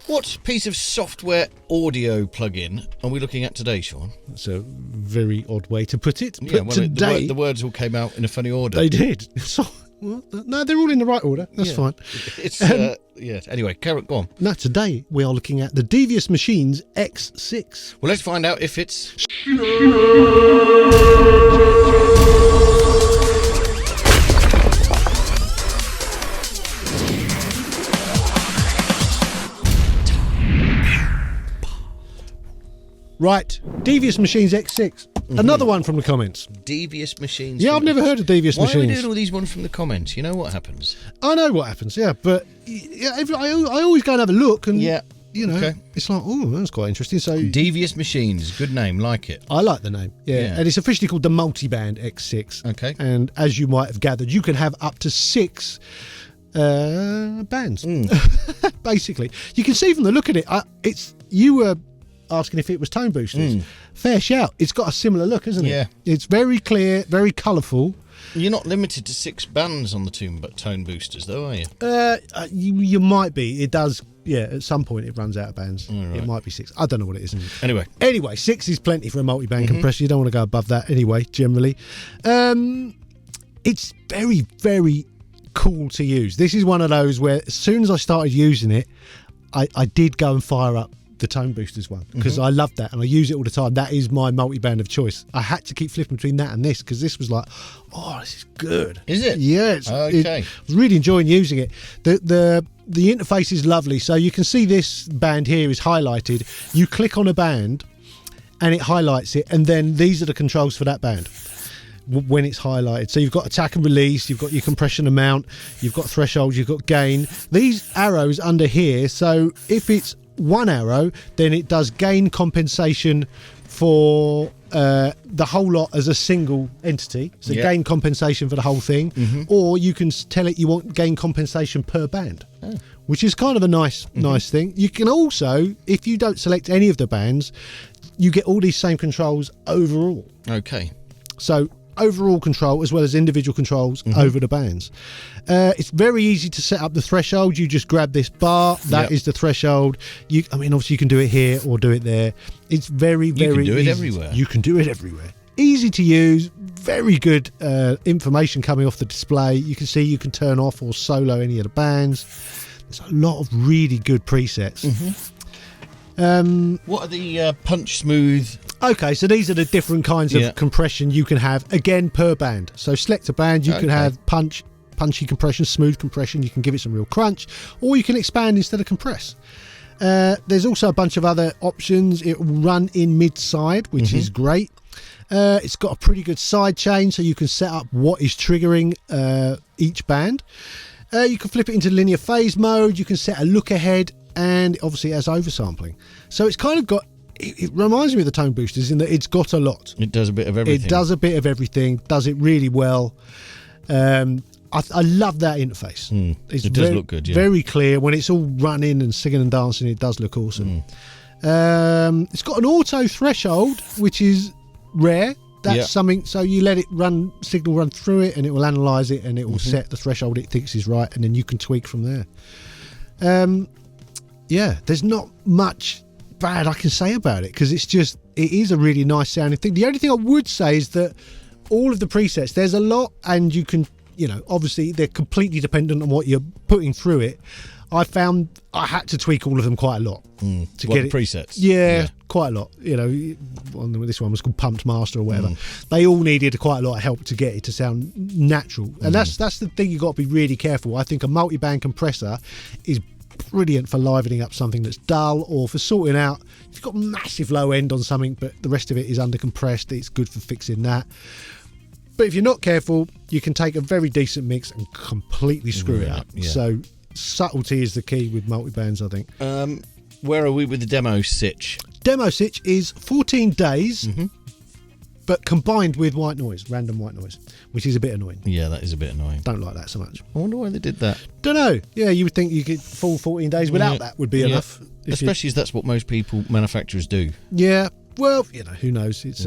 What piece of software audio plugin are we looking at today, Sean? That's a very odd way to put it. Yeah, but well, today, the words all came out in a funny order. they did. So, well, no, they're all in the right order. That's fine. It's yeah. Anyway, go on. Now, today we are looking at the Devious Machines X6. Well, let's find out if it's. Right, Devious Machines X6. Another one from the comments. Devious Machines. Yeah, I've never heard of Devious Machines. Why are we doing all these ones from the comments? You know what happens? I know what happens, yeah, but I always go and have a look, and you know, it's like, oh, that's quite interesting. So Devious Machines, good name, like it. I like the name, yeah, and it's officially called the Multiband X6. Okay, and as you might have gathered, you can have up to 6 bands. Basically, you can see from the look at it, you were asking if it was tone boosters. Fair shout. It's got a similar look, hasn't it? Yeah. It's very clear, very colourful. You're not limited to 6 bands on the tone boosters, though, are you? You might be. It does. Yeah, at some point it runs out of bands. Right. It might be 6. I don't know what it is. Anyway, 6 is plenty for a multi-band compressor. You don't want to go above that anyway, generally. It's very, very cool to use. This is one of those where as soon as I started using it, I did go and fire up the tone boosters one, because I love that and I use it all the time. That is my multi-band of choice. I had to keep flipping between that and this, because this was like, oh, this is good. Is it? Yeah. I was really enjoying using it. The interface is lovely. So you can see this band here is highlighted. You click on a band and it highlights it, and then these are the controls for that band when it's highlighted. So you've got attack and release, you've got your compression amount, you've got threshold, you've got gain. These arrows under here, so if it's one arrow, then it does gain compensation for the whole lot as a single entity, so gain compensation for the whole thing, or you can tell it you want gain compensation per band, which is kind of a nice thing. You can also, if you don't select any of the bands, you get all these same controls overall. Okay, so overall control as well as individual controls over the bands. It's very easy to set up the threshold. You just grab this bar, that is the threshold. I mean, obviously you can do it here or do it there. It's very, very easy. You can do it everywhere. You can do it everywhere. Easy to use, very good information coming off the display. You can see you can turn off or solo any of the bands. There's a lot of really good presets. What are the punch smooth? Okay, so these are the different kinds of compression you can have, again, per band. So select a band, you can have punchy compression, smooth compression, you can give it some real crunch, or you can expand instead of compress. There's also a bunch of other options. It will run in mid-side, which is great. It's got a pretty good side chain, so you can set up what is triggering each band. You can flip it into linear phase mode, you can set a look ahead, and obviously it has oversampling. So it's kind of got, it reminds me of the tone boosters in that it's got a lot. It does a bit of everything. It does a bit of everything, does it really well. I love that interface. It does look good, very clear. When it's all running and singing and dancing, it does look awesome. It's got an auto threshold, which is rare. That's something, so you let it signal run through it, and it will analyse it, and it will set the threshold it thinks is right, and then you can tweak from there. There's not much bad I can say about it, because it is a really nice sounding thing. The only thing I would say is that all of the presets, there's a lot, and you can, obviously they're completely dependent on what you're putting through it. I found I had to tweak all of them quite a lot to get the presets. Yeah, quite a lot. This one was called Pumped Master or whatever. They all needed quite a lot of help to get it to sound natural, and that's the thing you got to be really careful. I think a multi-band compressor is brilliant for livening up something that's dull, or for sorting out, you've got massive low end on something but the rest of it is under compressed. It's good for fixing that. But if you're not careful, you can take a very decent mix and completely screw it up. So subtlety is the key with multi-bands, I think. Where are we with the demo sitch? Demo sitch is 14 days, but combined with white noise, random white noise, which is a bit annoying. Yeah, that is a bit annoying. Don't like that so much. I wonder why they did that. Don't know. Yeah, you would think you could full 14 days without that would be enough. Especially as that's what most manufacturers do. Yeah. Well, who knows? It's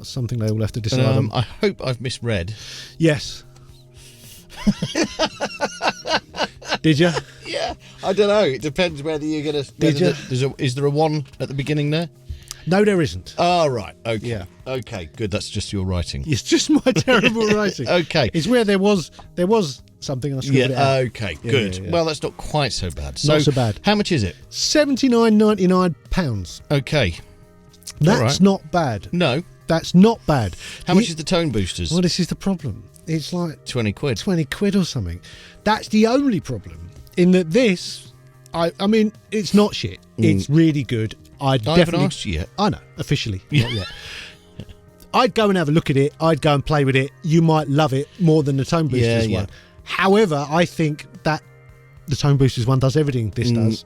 something they all have to decide on. I hope I've misread. Yes. Did you? Yeah, I don't know. It depends whether you're going to... Is there a 1 at the beginning there? No, there isn't. Oh, right. Okay. Yeah. Okay, good. That's just your writing. It's just my terrible writing. Okay. It's where there was something I scribbled it out. Okay, good. Yeah. Well, that's not quite so bad. Not so bad. How much is it? £79.99. Okay. That's right. not bad. No. That's not bad. How much is the tone boosters? Well, this is the problem. It's like 20 quid. 20 quid or something. That's the only problem. In that this, I mean, it's not shit. It's really good. I haven't asked you yet. I know, officially, not yet. I'd go and have a look at it. I'd go and play with it. You might love it more than the Tone Boosters one. However, I think that the Tone Boosters one does everything this does.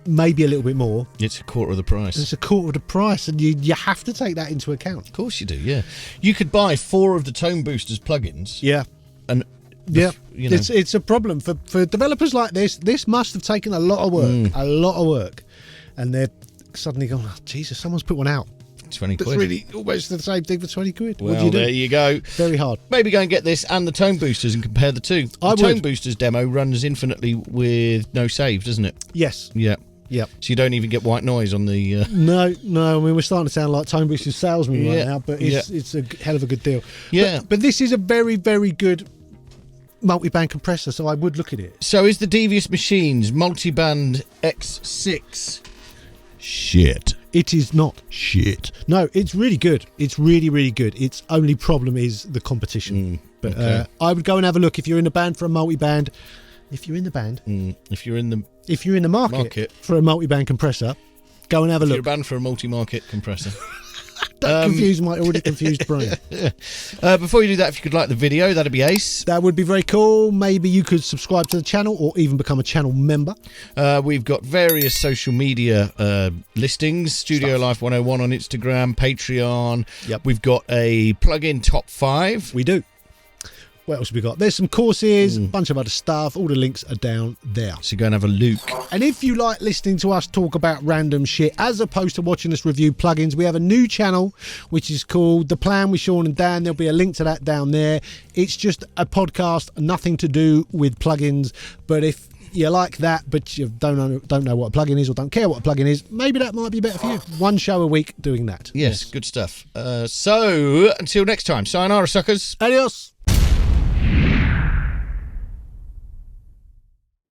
Maybe a little bit more. It's a quarter of the price. It's a quarter of the price, and you have to take that into account. Of course you do, yeah. You could buy 4 of the Tone Boosters plugins. Yeah. And yeah, you know. It's a problem for developers like this. This must have taken a lot of work, and they're suddenly going, oh, Jesus, someone's put one out. 20 quid. That's really almost the same thing for 20 quid. Well, what do you do? there you go. Very hard. Maybe go and get this and the Tone Boosters and compare the two. The Tone Boosters demo runs infinitely with no save, doesn't it? Yes. Yeah. Yep. So you don't even get white noise on the... No. I mean, we're starting to sound like Tone Boosters salesmen right now, but it's a hell of a good deal. Yeah. But this is a very, very good multi-band compressor, so I would look at it. So is the Devious Machines Multiband X6 shit? It is not shit. No, it's really good. It's really, really good. Its only problem is the competition. But I would go and have a look if you're in the band for a multi-band. If you're in the band. If you're in the market for a multi-band compressor, go and have a look. If you're a band for a multi-market compressor. Don't confuse my already confused brain. Before you do that, if you could like the video, that'd be ace. That would be very cool. Maybe you could subscribe to the channel or even become a channel member. We've got various social media listings. Studio Life 101 on Instagram, Patreon. Yep. We've got a plug-in top 5. We do. What else have we got? There's some courses, a bunch of other stuff. All the links are down there. So go and have a look. And if you like listening to us talk about random shit, as opposed to watching us review plugins, we have a new channel, which is called The Plan with Sean and Dan. There'll be a link to that down there. It's just a podcast, nothing to do with plugins. But if you like that, but you don't know what a plugin is or don't care what a plugin is, maybe that might be better for you. One show a week doing that. Yes. Good stuff. So, until next time, sayonara, suckers. Adios.